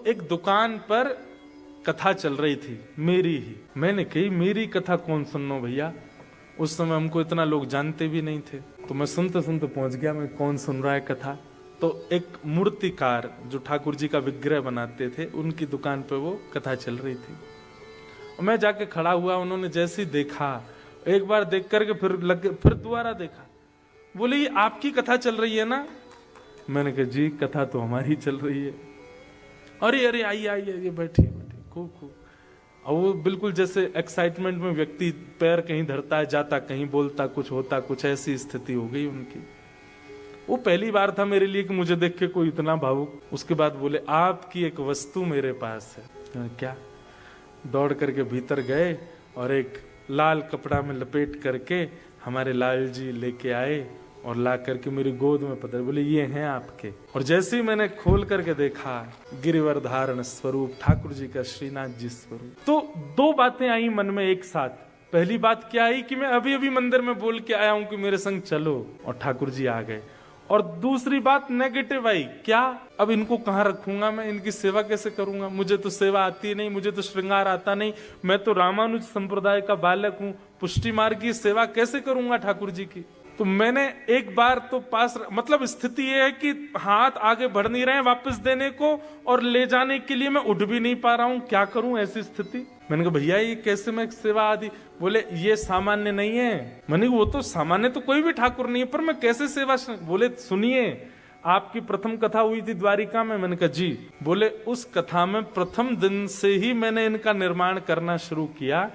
एक दुकान पर कथा चल रही थी, मेरी ही। मैंने कही मेरी कथा कौन सुनो भैया। उस समय हमको इतना लोग जानते भी नहीं थे, तो मैं सुनते सुनते पहुंच गया मैं कौन सुन रहा है कथा। तो एक मूर्तिकार जो ठाकुर जी का विग्रह बनाते थे, उनकी दुकान पे वो कथा चल रही थी। और मैं जाके खड़ा हुआ, उन्होंने जैसे ही देखा, एक बार देख करके फिर दोबारा देखा, बोले ये आपकी कथा चल रही है ना? मैंने कहा जी कथा तो हमारी चल रही है। अरे अरे आइए आइए, बैठिए खूब खूब। और वो बिल्कुल जैसे एक्साइटमेंट में व्यक्ति पैर कहीं धरता है, जाता कहीं, बोलता कुछ, होता कुछ, ऐसी स्थिति हो गई उनकी। वो पहली बार था मेरे लिए कि मुझे देख के कोई इतना भावुक। उसके बाद बोले आपकी एक वस्तु मेरे पास है। क्या? दौड़ करके भीतर गए और एक लाल कपड़ा में लपेट करके हमारे लाल जी लेके आए और ला करके मेरी गोद में पकड़े, बोले ये हैं आपके। और जैसे ही मैंने खोल करके देखा, गिरिवर धारण स्वरूप ठाकुर जी का, श्रीनाथ जी स्वरूप। तो दो बातें आई मन में एक साथ। पहली बात क्या आई कि मैं अभी अभी मंदिर में बोल के आया हूं कि मेरे संग चलो, और ठाकुर जी आ गए। और दूसरी बात नेगेटिव आई, क्या अब इनको कहाँ रखूंगा मैं, इनकी सेवा कैसे करूंगा? मुझे तो सेवा आती नहीं, मुझे तो श्रृंगार आता नहीं, मैं तो रामानुज संप्रदाय का बालक हूँ, पुष्टि मार्ग की सेवा कैसे करूंगा ठाकुर जी की? तो मैंने एक बार तो मतलब स्थिति ये है कि हाथ आगे बढ़ नहीं रहे हैं वापस देने को, और ले जाने के लिए मैं उठ भी नहीं पा रहा हूं, क्या करूं ऐसी स्थिति? मैंने कहा भैया ये कैसे मैं सेवा आदि? बोले ये सामान्य नहीं है। मैंने वो तो सामान्य तो कोई भी ठाकुर नहीं है, पर मैं कैसे सेवा? बोले सुनिए, आपकी प्रथम कथा हुई थी द्वारिका में। मैंने कहा जी। बोले उस कथा में प्रथम दिन से ही मैंने इनका निर्माण करना शुरू किया,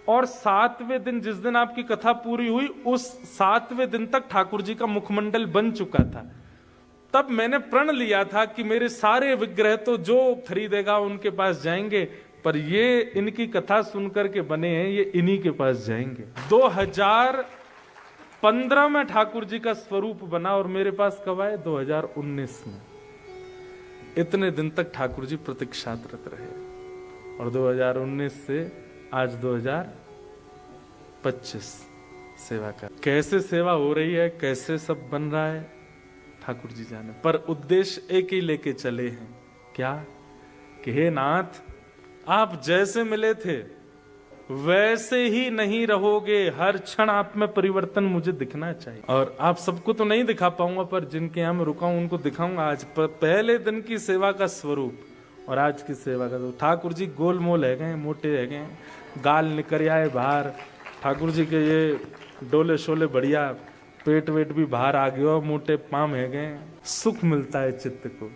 और 7वें दिन जिस दिन आपकी कथा पूरी हुई, उस 7वें दिन तक ठाकुर जी का मुखमंडल बन चुका था। तब मैंने प्रण लिया था कि मेरे सारे विग्रह तो जो खरीदेगा उनके पास जाएंगे, पर ये इनकी कथा सुनकर के बने हैं, ये इन्हीं के पास जाएंगे। 2015 में ठाकुर जी का स्वरूप बना, और मेरे पास कब आए? 2019 में। इतने दिन तक ठाकुर जी प्रतीक्षारत रहे, और 2019 से आज 2025 सेवा कर। कैसे सेवा हो रही है, कैसे सब बन रहा है, ठाकुर जी जाने। पर उद्देश्य एक ही लेके चले हैं, क्या? कि हे नाथ, आप जैसे मिले थे वैसे ही नहीं रहोगे, हर क्षण आप में परिवर्तन मुझे दिखना चाहिए। और आप सबको तो नहीं दिखा पाऊंगा, पर जिनके यहाँ मैं रुका हूं उनको दिखाऊंगा। आज पहले दिन की सेवा का स्वरूप और आज की सेवा का। तो ठाकुर जी गोलमोल है गए, मोटे है गए, गाल निकल आए बाहर। ठाकुर जी के ये डोले शोले बढ़िया, पेट वेट भी बाहर आ गया, मोटे पाम है गए। सुख मिलता है चित्त को।